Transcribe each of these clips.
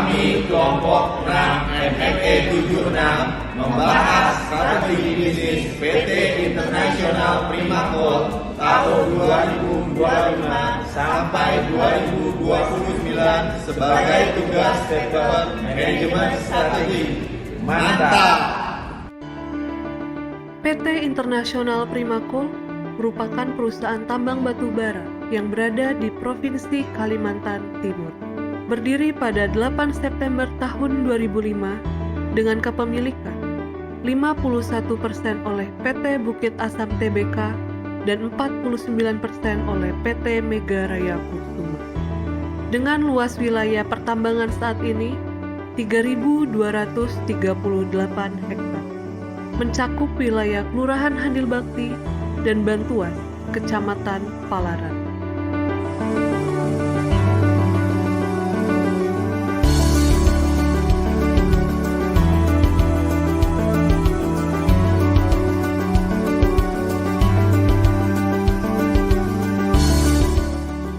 Kami kelompok 6 MFE 76 membahas strategi bisnis PT Internasional Primakol tahun 2025 sampai 2029 sebagai tugas Departemen Manajemen Strategi. Mantap! PT Internasional Primakol merupakan perusahaan tambang batu bara yang berada di Provinsi Kalimantan Timur. Berdiri pada 8 September tahun 2005 dengan kepemilikan 51% oleh PT Bukit Asam Tbk dan 49% oleh PT Mega Raya Kusumo. Dengan luas wilayah pertambangan saat ini 3.238 hektar, mencakup wilayah Kelurahan Handil Bakti dan Bantuas, Kecamatan Palaran.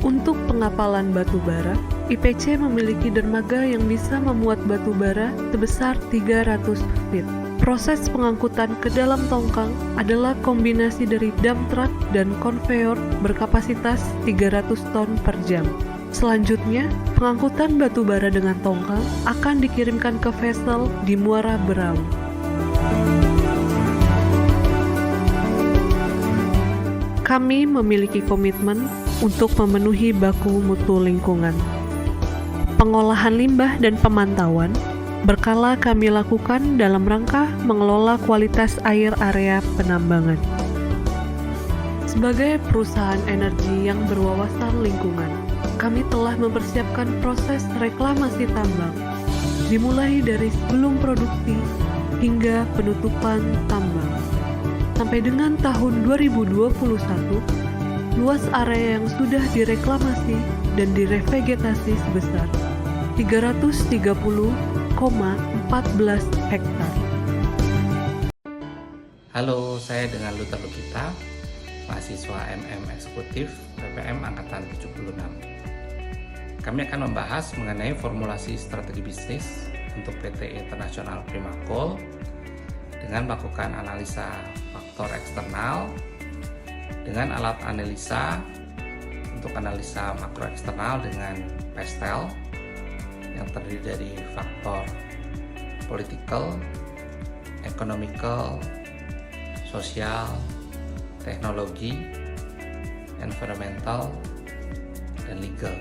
Untuk pengapalan batu bara, IPC memiliki dermaga yang bisa memuat batu bara sebesar 300 feet. Proses pengangkutan ke dalam tongkang adalah kombinasi dari dump truck dan konveyor berkapasitas 300 ton per jam. Selanjutnya, pengangkutan batu bara dengan tongkang akan dikirimkan ke vessel di Muara Berau. Kami memiliki komitmen untuk memenuhi baku mutu lingkungan. Pengolahan limbah dan pemantauan berkala kami lakukan dalam rangka mengelola kualitas air area penambangan. Sebagai perusahaan energi yang berwawasan lingkungan, kami telah mempersiapkan proses reklamasi tambang, dimulai dari sebelum produksi hingga penutupan tambang. Sampai dengan tahun 2021, luas area yang sudah direklamasi dan direvegetasi sebesar 330,14 hektar. Halo, saya dengan Luther Lukita, mahasiswa MM Eksekutif PPM Angkatan 76. Kami akan membahas mengenai formulasi strategi bisnis untuk PT Internasional Primakol dengan melakukan analisa faktor eksternal dengan alat analisa untuk analisa makro eksternal dengan PESTEL yang terdiri dari faktor political, economical, sosial, teknologi, environmental, dan legal.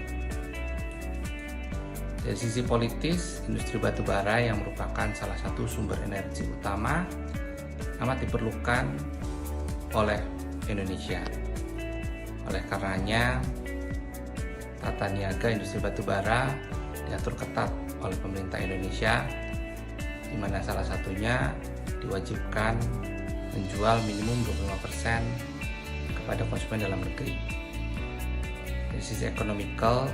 Dari sisi politis, industri batubara yang merupakan salah satu sumber energi utama amat diperlukan oleh Indonesia. Oleh karenanya, tata niaga industri batubara diatur ketat oleh pemerintah Indonesia, di mana salah satunya diwajibkan menjual minimum 25% kepada konsumen dalam negeri. Dari sisi ekonomikal,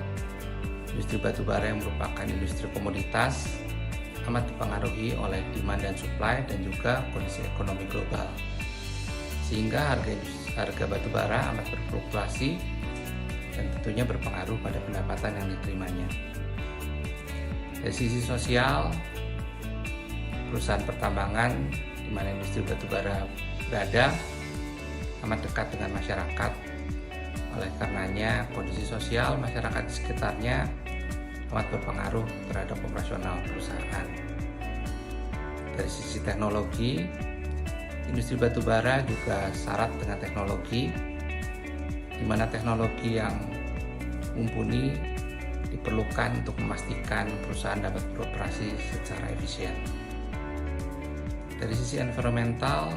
industri batubara yang merupakan industri komoditas amat dipengaruhi oleh demand dan supply dan juga kondisi ekonomi global, sehingga harga batubara amat berfluktuasi dan tentunya berpengaruh pada pendapatan yang diterimanya. Dari sisi sosial, perusahaan pertambangan di mana industri batubara berada amat dekat dengan masyarakat. Oleh karenanya, kondisi sosial masyarakat di sekitarnya amat berpengaruh terhadap operasional perusahaan. Dari sisi teknologi, industri batubara juga syarat dengan teknologi, di mana teknologi yang mumpuni diperlukan untuk memastikan perusahaan dapat beroperasi secara efisien. Dari sisi environmental,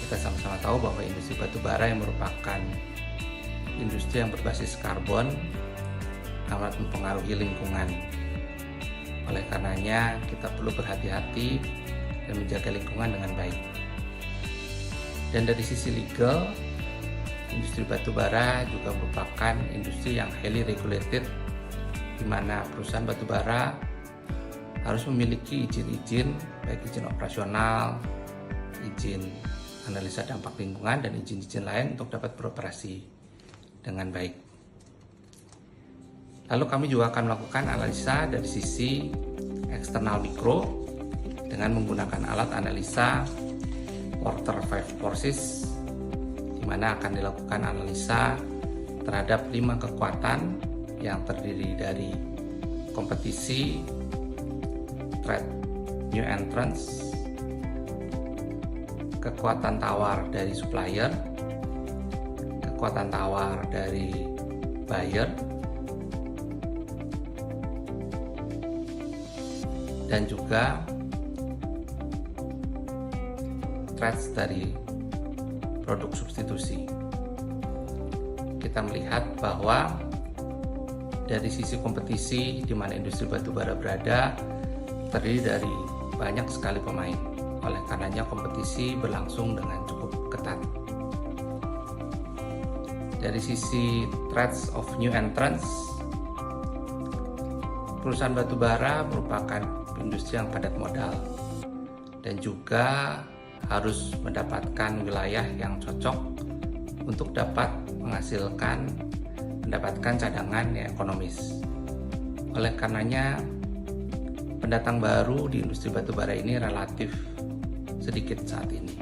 kita sama-sama tahu bahwa industri batubara yang merupakan industri yang berbasis karbon amat mempengaruhi lingkungan. Oleh karenanya, kita perlu berhati-hati dan menjaga lingkungan dengan baik. Dan dari sisi legal, industri batubara juga merupakan industri yang highly regulated, di mana perusahaan batubara harus memiliki izin-izin, baik izin operasional, izin analisa dampak lingkungan, dan izin-izin lain untuk dapat beroperasi dengan baik. Lalu kami juga akan melakukan analisa dari sisi eksternal mikro dengan menggunakan alat analisa quarter 5 forces, di mana akan dilakukan analisa terhadap 5 kekuatan yang terdiri dari kompetisi, threat new entrants, kekuatan tawar dari supplier, kekuatan tawar dari buyer, dan juga threats dari produk substitusi. Kita melihat bahwa dari sisi kompetisi di mana industri batubara berada terdiri dari banyak sekali pemain. Oleh karenanya kompetisi berlangsung dengan cukup ketat. Dari sisi threats of new entrants, perusahaan batubara merupakan industri yang padat modal dan juga harus mendapatkan wilayah yang cocok untuk dapat mendapatkan cadangan yang ekonomis. Oleh karenanya pendatang baru di industri batubara ini relatif sedikit saat ini.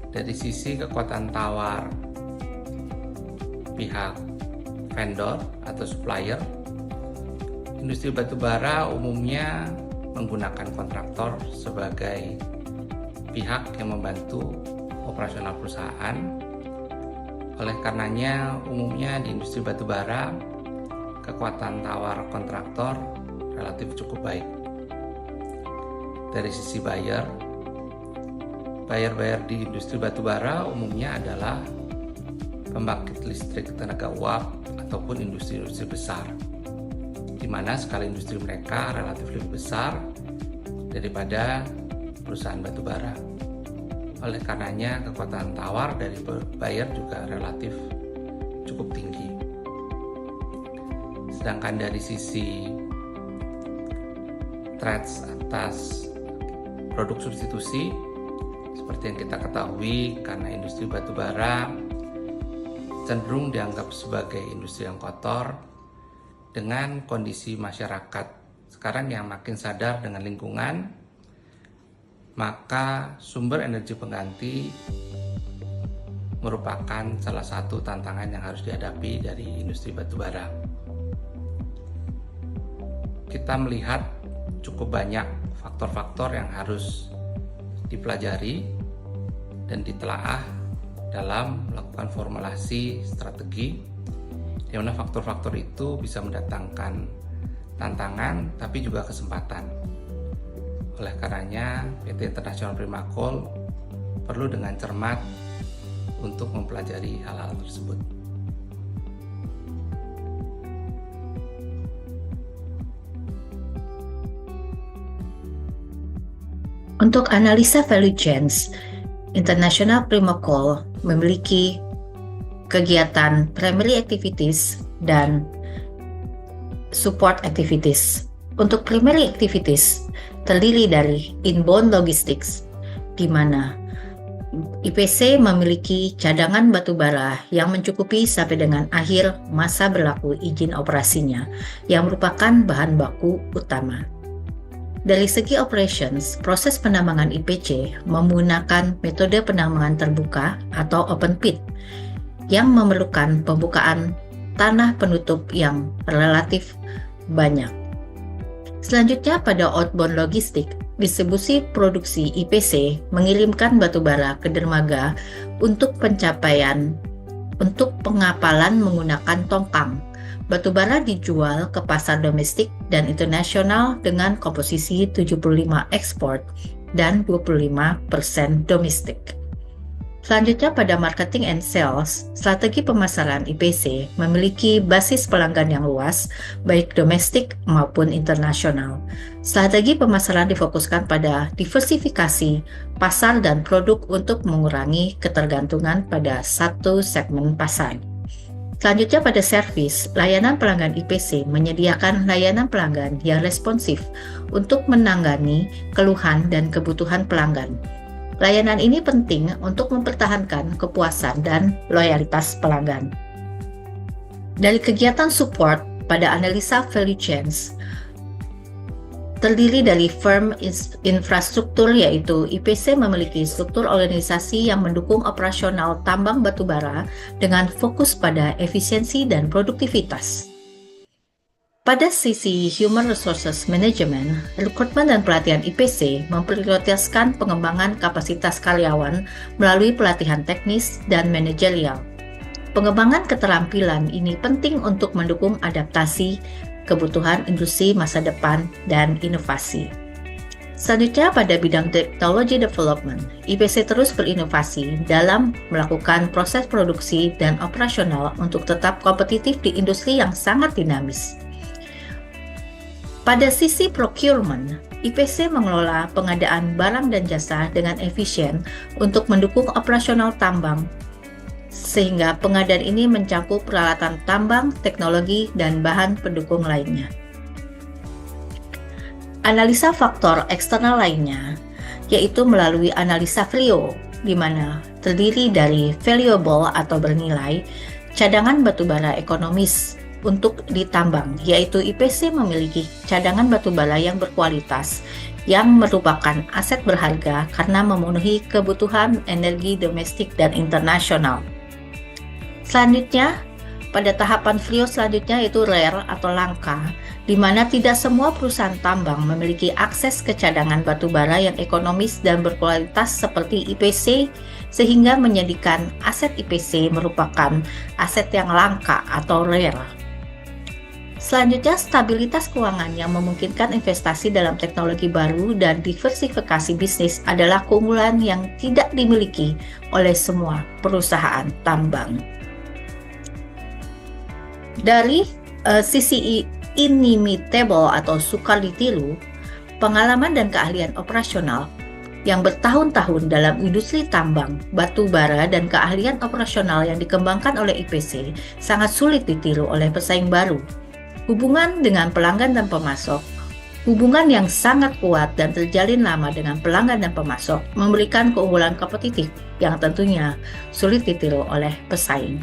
Dari sisi kekuatan tawar pihak vendor atau supplier, industri batubara umumnya menggunakan kontraktor sebagai pihak yang membantu operasional perusahaan. Oleh karenanya umumnya di industri batubara kekuatan tawar kontraktor relatif cukup baik. Dari sisi buyer di industri batubara umumnya adalah pembangkit listrik tenaga uap ataupun industri-industri besar, di mana skala industri mereka relatif lebih besar daripada perusahaan batubara. Oleh karenanya kekuatan tawar dari buyer juga relatif cukup tinggi. Sedangkan dari sisi threats atas produk substitusi, seperti yang kita ketahui karena industri batubara cenderung dianggap sebagai industri yang kotor dengan kondisi masyarakat sekarang yang makin sadar dengan lingkungan, maka sumber energi pengganti merupakan salah satu tantangan yang harus dihadapi dari industri batubara. Kita melihat cukup banyak faktor-faktor yang harus dipelajari dan ditelaah dalam melakukan formulasi strategi, di mana faktor-faktor itu bisa mendatangkan tantangan tapi juga kesempatan. Oleh karenanya PT International Primakol perlu dengan cermat untuk mempelajari hal-hal tersebut. Untuk analisa value chains, International Primakol memiliki kegiatan primary activities dan support activities. Untuk primary activities terdiri dari inbound logistics, di mana IPC memiliki cadangan batubara yang mencukupi sampai dengan akhir masa berlaku izin operasinya, yang merupakan bahan baku utama. Dari segi operations, proses penambangan IPC menggunakan metode penambangan terbuka atau open pit yang memerlukan pembukaan tanah penutup yang relatif banyak. Selanjutnya pada outbound logistik, distribusi produksi IPC mengirimkan batubara ke dermaga untuk pengapalan menggunakan tongkang. Batubara dijual ke pasar domestik dan internasional dengan komposisi 75% ekspor dan 25% domestik. Selanjutnya pada marketing and sales, strategi pemasaran IPC memiliki basis pelanggan yang luas, baik domestik maupun internasional. Strategi pemasaran difokuskan pada diversifikasi pasar dan produk untuk mengurangi ketergantungan pada satu segmen pasar. Selanjutnya pada servis, layanan pelanggan IPC menyediakan layanan pelanggan yang responsif untuk menangani keluhan dan kebutuhan pelanggan. Layanan ini penting untuk mempertahankan kepuasan dan loyalitas pelanggan. Dari kegiatan support pada analisa value chains, terdiri dari firm infrastruktur yaitu IPC memiliki struktur organisasi yang mendukung operasional tambang batubara dengan fokus pada efisiensi dan produktivitas. Pada sisi Human Resources Management, rekrutmen dan pelatihan IPC memprioritaskan pengembangan kapasitas karyawan melalui pelatihan teknis dan manajerial. Pengembangan keterampilan ini penting untuk mendukung adaptasi kebutuhan industri masa depan dan inovasi. Selanjutnya pada bidang technology development, IPC terus berinovasi dalam melakukan proses produksi dan operasional untuk tetap kompetitif di industri yang sangat dinamis. Pada sisi procurement, IPC mengelola pengadaan barang dan jasa dengan efisien untuk mendukung operasional tambang, sehingga pengadaan ini mencakup peralatan tambang, teknologi, dan bahan pendukung lainnya. Analisa faktor eksternal lainnya, yaitu melalui analisa value, di mana terdiri dari valuable atau bernilai, cadangan batubara ekonomis untuk ditambang, yaitu IPC memiliki cadangan batubara yang berkualitas, yang merupakan aset berharga karena memenuhi kebutuhan energi domestik dan internasional. Selanjutnya, pada tahapan value selanjutnya yaitu rare atau langka, di mana tidak semua perusahaan tambang memiliki akses ke cadangan batubara yang ekonomis dan berkualitas seperti IPC, sehingga menjadikan aset IPC merupakan aset yang langka atau rare. Selanjutnya, stabilitas keuangan yang memungkinkan investasi dalam teknologi baru dan diversifikasi bisnis adalah keunggulan yang tidak dimiliki oleh semua perusahaan tambang. Dari sisi inimitable atau sukar ditiru, pengalaman dan keahlian operasional yang bertahun-tahun dalam industri tambang, batu bara, dan keahlian operasional yang dikembangkan oleh IPC sangat sulit ditiru oleh pesaing baru. Hubungan dengan pelanggan dan pemasok, hubungan yang sangat kuat dan terjalin lama dengan pelanggan dan pemasok memberikan keunggulan kompetitif yang tentunya sulit ditiru oleh pesaing.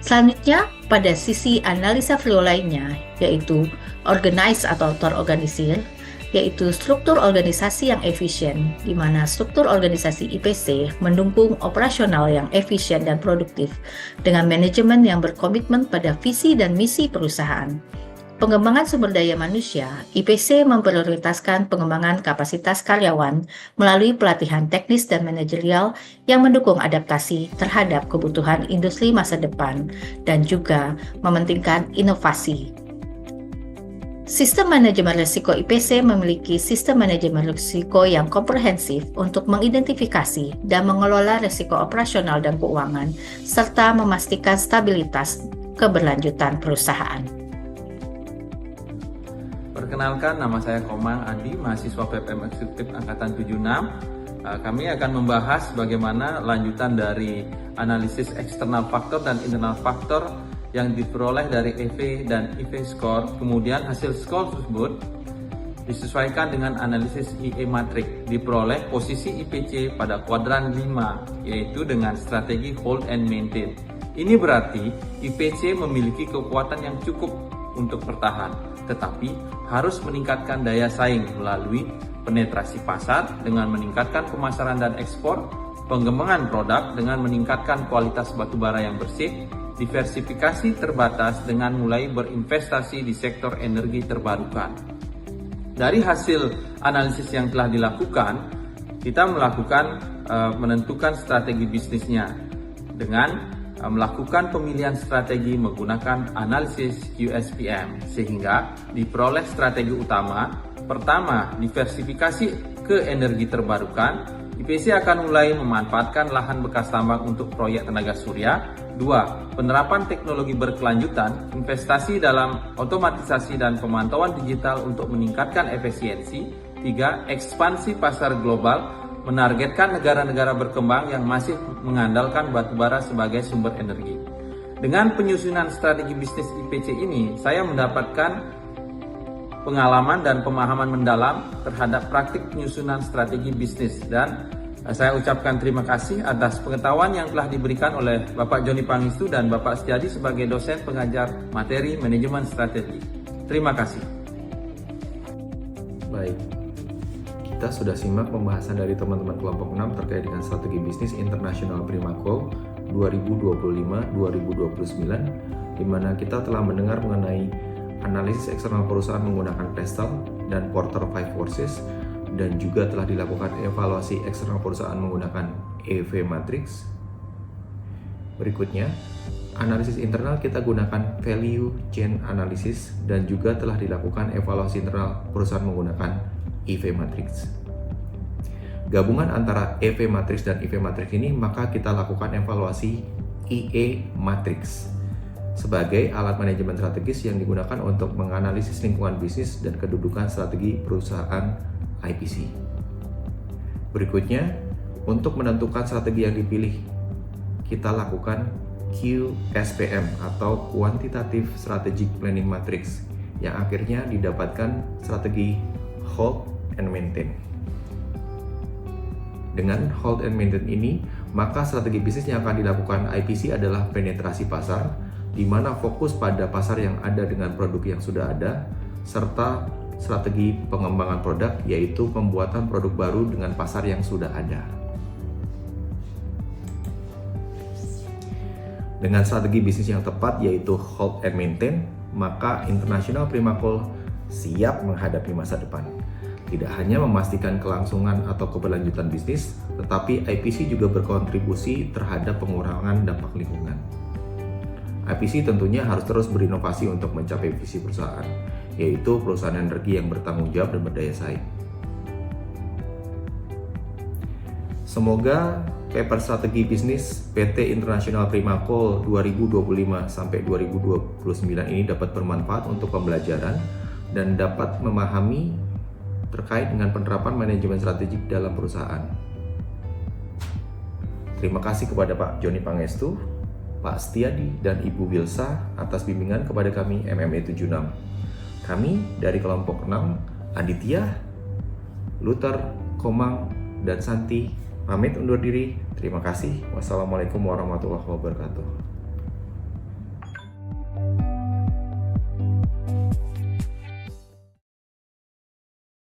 Selanjutnya, pada sisi analisa value lainnya, yaitu organize atau terorganisir, yaitu struktur organisasi yang efisien, di mana struktur organisasi IPC mendukung operasional yang efisien dan produktif dengan manajemen yang berkomitmen pada visi dan misi perusahaan. Pengembangan sumber daya manusia, IPC memprioritaskan pengembangan kapasitas karyawan melalui pelatihan teknis dan manajerial yang mendukung adaptasi terhadap kebutuhan industri masa depan dan juga mementingkan inovasi. Sistem manajemen risiko IPC memiliki sistem manajemen risiko yang komprehensif untuk mengidentifikasi dan mengelola risiko operasional dan keuangan, serta memastikan stabilitas keberlanjutan perusahaan. Perkenalkan, nama saya Komang Adi, mahasiswa PPM Eksekutif Angkatan 76. Kami akan membahas bagaimana lanjutan dari analisis eksternal faktor dan internal faktor yang diperoleh dari EV dan IV score. Kemudian hasil skor tersebut disesuaikan dengan analisis IE matrix, diperoleh posisi IPC pada kuadran 5, yaitu dengan strategi hold and maintain. Ini berarti IPC memiliki kekuatan yang cukup untuk bertahan, tetapi harus meningkatkan daya saing melalui penetrasi pasar dengan meningkatkan pemasaran dan ekspor, pengembangan produk dengan meningkatkan kualitas batubara yang bersih, diversifikasi terbatas dengan mulai berinvestasi di sektor energi terbarukan. Dari hasil analisis yang telah dilakukan, kita menentukan strategi bisnisnya dengan melakukan pemilihan strategi menggunakan analisis QSPM, sehingga diperoleh strategi utama. Pertama, diversifikasi ke energi terbarukan. IPC akan mulai memanfaatkan lahan bekas tambang untuk proyek tenaga surya. 2. Penerapan teknologi berkelanjutan, investasi dalam otomatisasi dan pemantauan digital untuk meningkatkan efisiensi. 3. Ekspansi pasar global, menargetkan negara-negara berkembang yang masih mengandalkan batubara sebagai sumber energi. Dengan penyusunan strategi bisnis IPC ini, saya mendapatkan pengalaman dan pemahaman mendalam terhadap praktik penyusunan strategi bisnis, dan Saya ucapkan terima kasih atas pengetahuan yang telah diberikan oleh Bapak Joni Pangestu dan Bapak Setiadi sebagai dosen pengajar materi manajemen strategi. Terima kasih. Baik, kita sudah simak pembahasan dari teman-teman kelompok 6 terkait dengan strategi bisnis internasional Primakol 2025-2029, di mana kita telah mendengar mengenai analisis eksternal perusahaan menggunakan Pestel dan Porter 5 Forces, dan juga telah dilakukan evaluasi eksternal perusahaan menggunakan EV Matrix. Berikutnya, analisis internal kita gunakan Value Chain Analysis, dan juga telah dilakukan evaluasi internal perusahaan menggunakan EV Matrix. Gabungan antara EV Matrix dan EV Matrix ini, maka kita lakukan evaluasi EE Matrix sebagai alat manajemen strategis yang digunakan untuk menganalisis lingkungan bisnis dan kedudukan strategi perusahaan IPC. Berikutnya, untuk menentukan strategi yang dipilih, kita lakukan QSPM atau Quantitative Strategic Planning Matrix, yang akhirnya didapatkan strategi Hold and Maintain. Dengan Hold and Maintain ini, maka strategi bisnis yang akan dilakukan IPC adalah penetrasi pasar, di mana fokus pada pasar yang ada dengan produk yang sudah ada, serta strategi pengembangan produk, yaitu pembuatan produk baru dengan pasar yang sudah ada. Dengan strategi bisnis yang tepat, yaitu Hold and Maintain, maka International Primakol siap menghadapi masa depan. Tidak hanya memastikan kelangsungan atau keberlanjutan bisnis, tetapi IPC juga berkontribusi terhadap pengurangan dampak lingkungan. IPC tentunya harus terus berinovasi untuk mencapai visi perusahaan, yaitu perusahaan energi yang bertanggung jawab dan berdaya saing. Semoga paper strategi bisnis PT International Primakol 2025 sampai 2029 ini dapat bermanfaat untuk pembelajaran dan dapat memahami terkait dengan penerapan manajemen strategik dalam perusahaan. Terima kasih kepada Pak Joni Pangestu, Pak Setiadi, dan Ibu Wilsa atas bimbingan kepada kami MMA 76. Kami dari kelompok 6, Aditya, Luther, Komang, dan Santi pamit undur diri. Terima kasih. Wassalamualaikum warahmatullahi wabarakatuh.